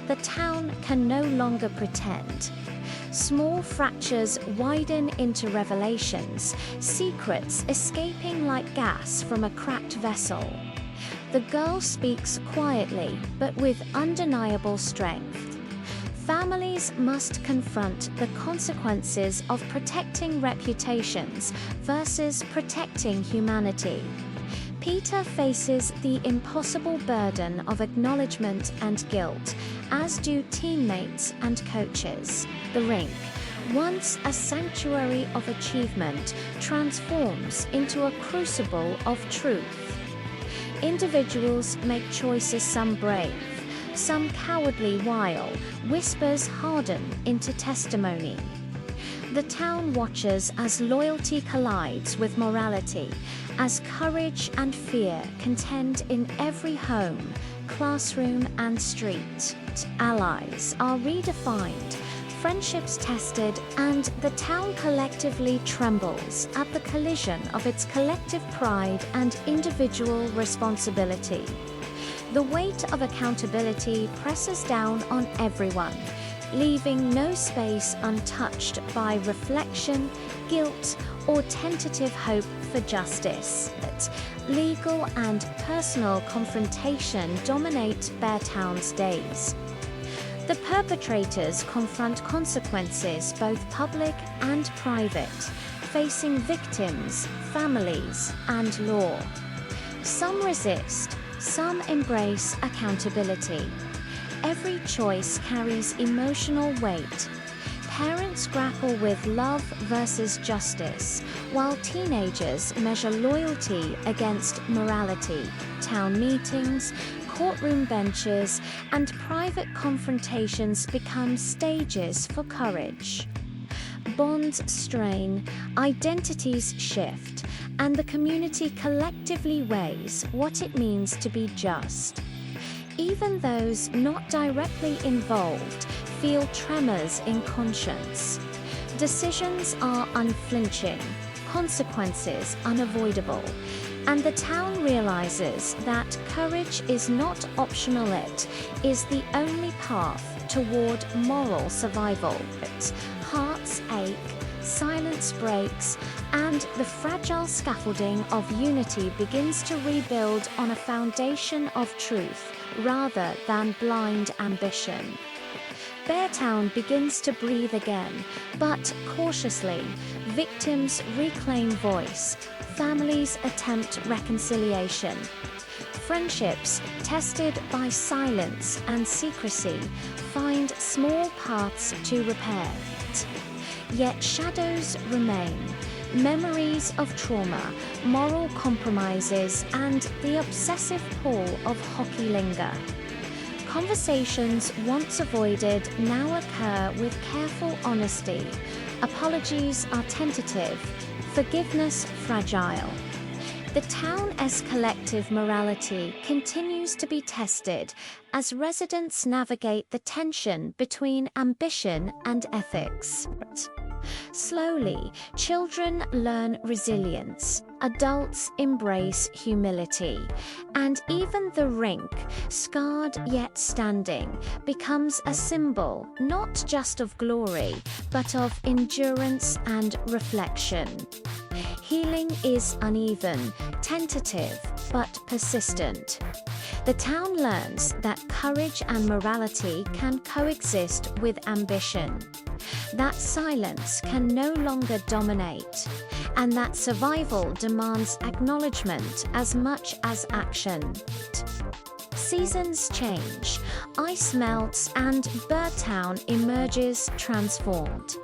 the town can no longer pretend. Small fractures widen into revelations, secrets escaping like gas from a cracked vessel. The girl speaks quietly, but with undeniable strength. Families must confront the consequences of protecting reputations versus protecting humanity. Peter faces the impossible burden of acknowledgement and guilt, as do teammates and coaches. The rink, once a sanctuary of achievement, transforms into a crucible of truth. Individuals make choices, some brave, some cowardly, while whispers harden into testimony. The town watches as loyalty collides with morality, as courage and fear contend in every home, classroom and street. Allies are redefined, friendships tested, and the town collectively trembles at the collision of its collective pride and individual responsibility. The weight of accountability presses down on everyone, leaving no space untouched by reflection, guilt, or tentative hope for justice. Legal and personal confrontation dominate Beartown's days. The perpetrators confront consequences, both public and private, facing victims, families, and law. Some resist, some embrace accountability. Every choice carries emotional weight. Parents grapple with love versus justice, while teenagers measure loyalty against morality. Town meetings, courtroom benches, and private confrontations become stages for courage. Bonds strain, identities shift, and the community collectively weighs what it means to be just. Even those not directly involved feel tremors in conscience. Decisions are unflinching, consequences unavoidable, and the town realizes that courage is not optional, it is the only path toward moral survival. Hearts ache, silence breaks, and the fragile scaffolding of unity begins to rebuild on a foundation of truth rather than blind ambition. Beartown begins to breathe again, but cautiously. Victims reclaim voice, families attempt reconciliation. Friendships, tested by silence and secrecy, find small paths to repair. Yet shadows remain. Memories of trauma, moral compromises, and the obsessive pull of hockey linger. Conversations once avoided now occur with careful honesty. Apologies are tentative, forgiveness fragile. The town's collective morality continues to be tested as residents navigate the tension between ambition and ethics. Slowly, children learn resilience, adults embrace humility, and even the rink, scarred yet standing, becomes a symbol not just of glory, but of endurance and reflection. Healing is uneven, tentative, but persistent. The town learns that courage and morality can coexist with ambition, that silence can no longer dominate, and that survival demands acknowledgement as much as action. Seasons change, ice melts, and Beartown emerges transformed.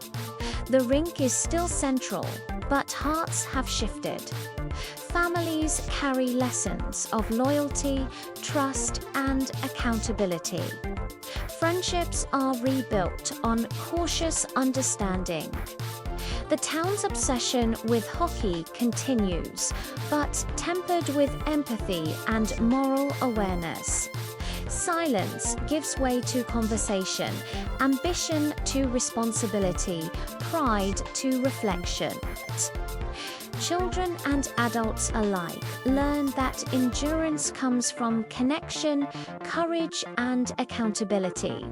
The rink is still central, but hearts have shifted. Families carry lessons of loyalty, trust, and accountability. Friendships are rebuilt on cautious understanding. The town's obsession with hockey continues, but tempered with empathy and moral awareness. Silence gives way to conversation, ambition to responsibility, pride to reflection. Children and adults alike learn that endurance comes from connection, courage, and accountability.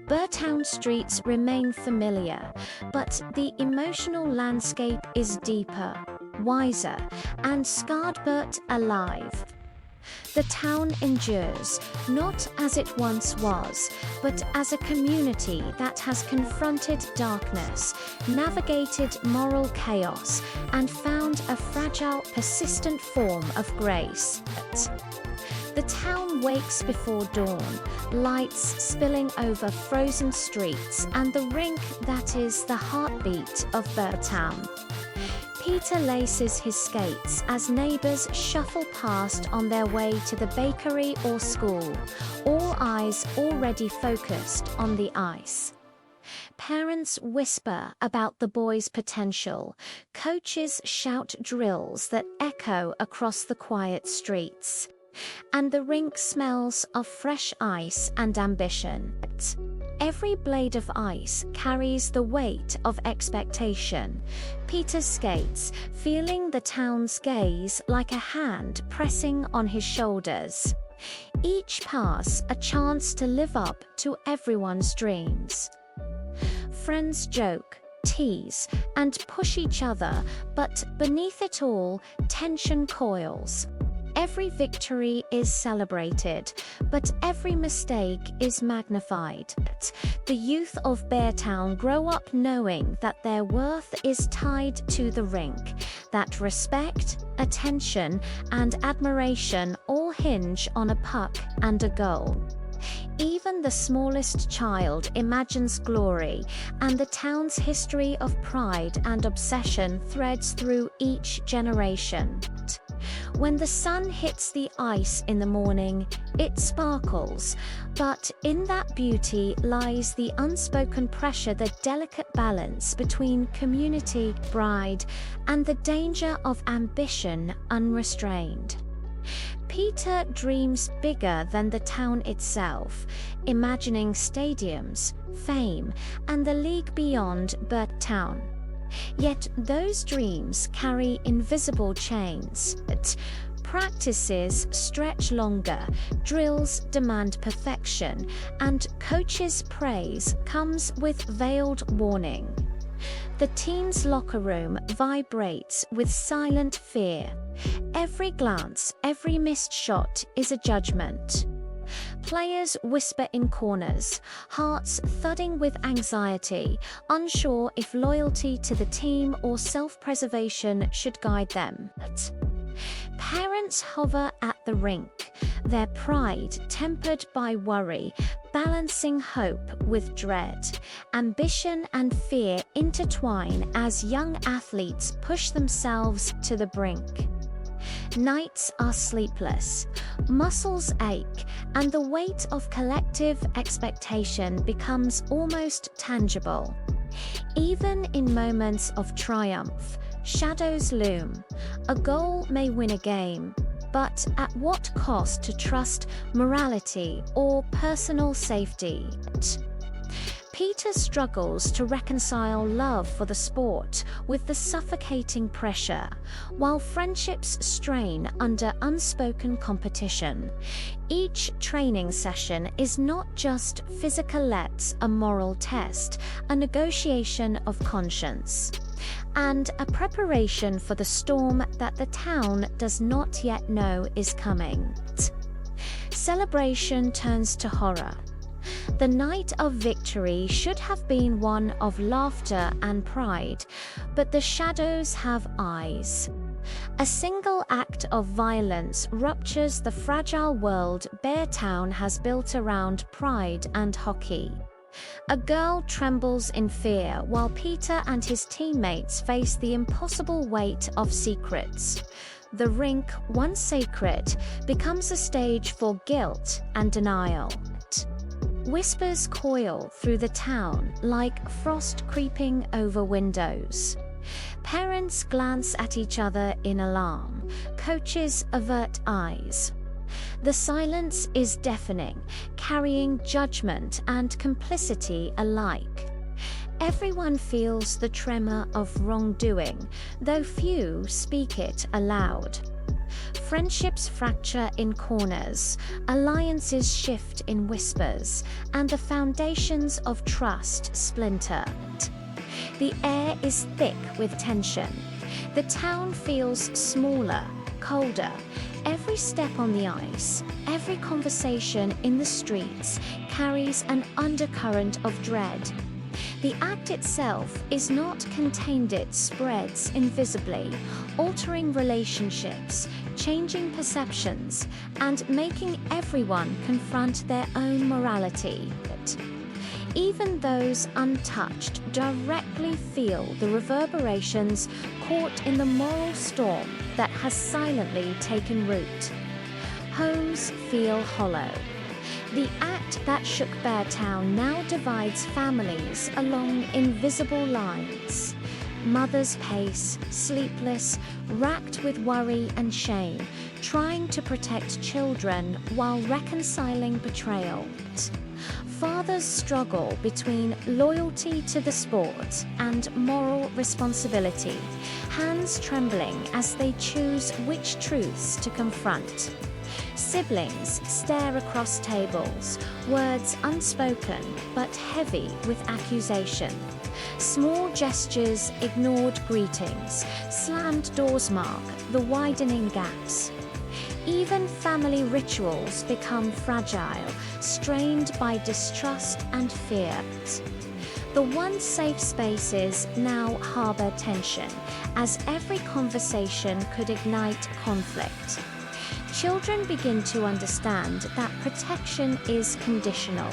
Beartown streets remain familiar, but the emotional landscape is deeper, wiser, and scarred but alive. The town endures, not as it once was, but as a community that has confronted darkness, navigated moral chaos, and found a fragile, persistent form of grace. The town wakes before dawn, lights spilling over frozen streets, and the rink that is the heartbeat of Beartown. Peter laces his skates as neighbors shuffle past on their way to the bakery or school, all eyes already focused on the ice. Parents whisper about the boy's potential. Coaches shout drills that echo across the quiet streets. And the rink smells of fresh ice and ambition. Every blade of ice carries the weight of expectation. Peter skates, feeling the town's gaze like a hand pressing on his shoulders. Each pass a chance to live up to everyone's dreams. Friends joke, tease, and push each other, but beneath it all, tension coils. Every victory is celebrated, but every mistake is magnified. The youth of Beartown grow up knowing that their worth is tied to the rink, that respect, attention, and admiration all hinge on a puck and a goal. Even the smallest child imagines glory, and the town's history of pride and obsession threads through each generation. When the sun hits the ice in the morning, it sparkles, but in that beauty lies the unspoken pressure, the delicate balance between community, pride, and the danger of ambition unrestrained. Peter dreams bigger than the town itself, imagining stadiums, fame, and the league beyond Beartown. Yet those dreams carry invisible chains. Practices stretch longer, drills demand perfection, and coaches' praise comes with veiled warning. The team's locker room vibrates with silent fear. Every glance, every missed shot is a judgment. Players whisper in corners, hearts thudding with anxiety, unsure if loyalty to the team or self-preservation should guide them. Parents hover at the rink, their pride tempered by worry, balancing hope with dread. Ambition and fear intertwine as young athletes push themselves to the brink. Nights are sleepless, muscles ache, and the weight of collective expectation becomes almost tangible. Even in moments of triumph, shadows loom. A goal may win a game, but at what cost to trust, morality, or personal safety? Peter struggles to reconcile love for the sport with the suffocating pressure, while friendships strain under unspoken competition. Each training session is not just physical, it's a moral test, a negotiation of conscience, and a preparation for the storm that the town does not yet know is coming. Celebration turns to horror. The night of victory should have been one of laughter and pride, but the shadows have eyes. A single act of violence ruptures the fragile world Beartown has built around pride and hockey. A girl trembles in fear while Peter and his teammates face the impossible weight of secrets. The rink, once sacred, becomes a stage for guilt and denial. Whispers coil through the town like frost creeping over windows. Parents glance at each other in alarm. Coaches avert eyes. The silence is deafening, carrying judgment and complicity alike. Everyone feels the tremor of wrongdoing, though few speak it aloud. Friendships fracture in corners, alliances shift in whispers, and the foundations of trust splinter. The air is thick with tension. The town feels smaller, colder. Every step on the ice, every conversation in the streets carries an undercurrent of dread. The act itself is not contained, it spreads invisibly, altering relationships, changing perceptions, and making everyone confront their own morality. Even those untouched directly feel the reverberations, caught in the moral storm that has silently taken root. Homes feel hollow. The act that shook Beartown now divides families along invisible lines. Mothers pace, sleepless, racked with worry and shame, trying to protect children while reconciling betrayal. Fathers struggle between loyalty to the sport and moral responsibility, hands trembling as they choose which truths to confront. Siblings stare across tables, words unspoken but heavy with accusation. Small gestures, ignored greetings, slammed doors mark the widening gaps. Even family rituals become fragile, strained by distrust and fear. The once safe spaces now harbor tension, as every conversation could ignite conflict. Children begin to understand that protection is conditional,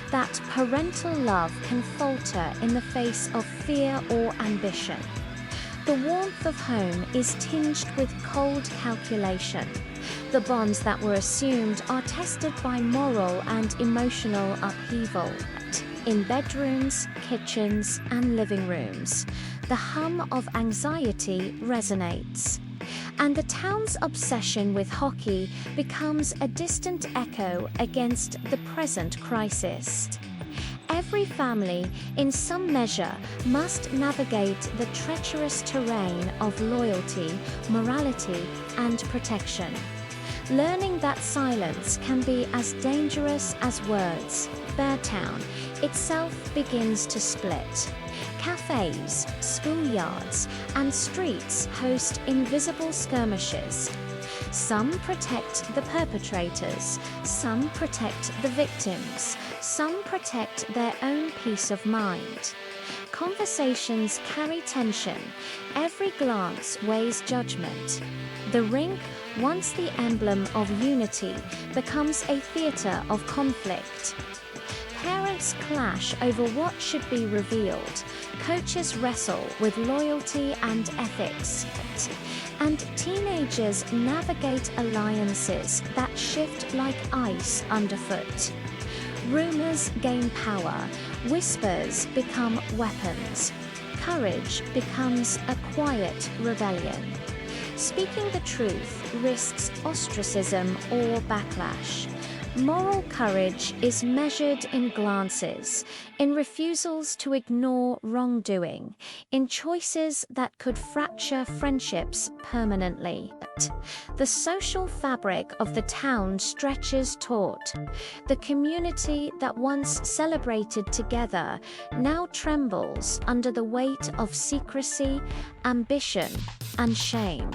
that parental love can falter in the face of fear or ambition. The warmth of home is tinged with cold calculation. The bonds that were assumed are tested by moral and emotional upheaval. In bedrooms, kitchens, and living rooms, the hum of anxiety resonates. And the town's obsession with hockey becomes a distant echo against the present crisis. Every family, in some measure, must navigate the treacherous terrain of loyalty, morality, and protection. Learning that silence can be as dangerous as words, Beartown itself begins to split. Cafes, schoolyards, and streets host invisible skirmishes. Some protect the perpetrators, some protect the victims, some protect their own peace of mind. Conversations carry tension, every glance weighs judgment. The rink, once the emblem of unity, becomes a theatre of conflict. Parents clash over what should be revealed, coaches wrestle with loyalty and ethics, and teenagers navigate alliances that shift like ice underfoot. Rumors gain power, whispers become weapons, courage becomes a quiet rebellion. Speaking the truth risks ostracism or backlash. Moral courage is measured in glances, in refusals to ignore wrongdoing, in choices that could fracture friendships permanently. The social fabric of the town stretches taut. The community that once celebrated together now trembles under the weight of secrecy, ambition, and shame.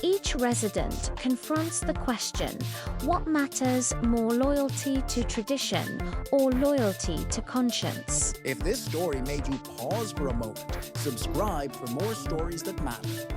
Each resident confronts the question, what matters more, loyalty to tradition or loyalty to conscience? If this story made you pause for a moment, subscribe for more stories that matter.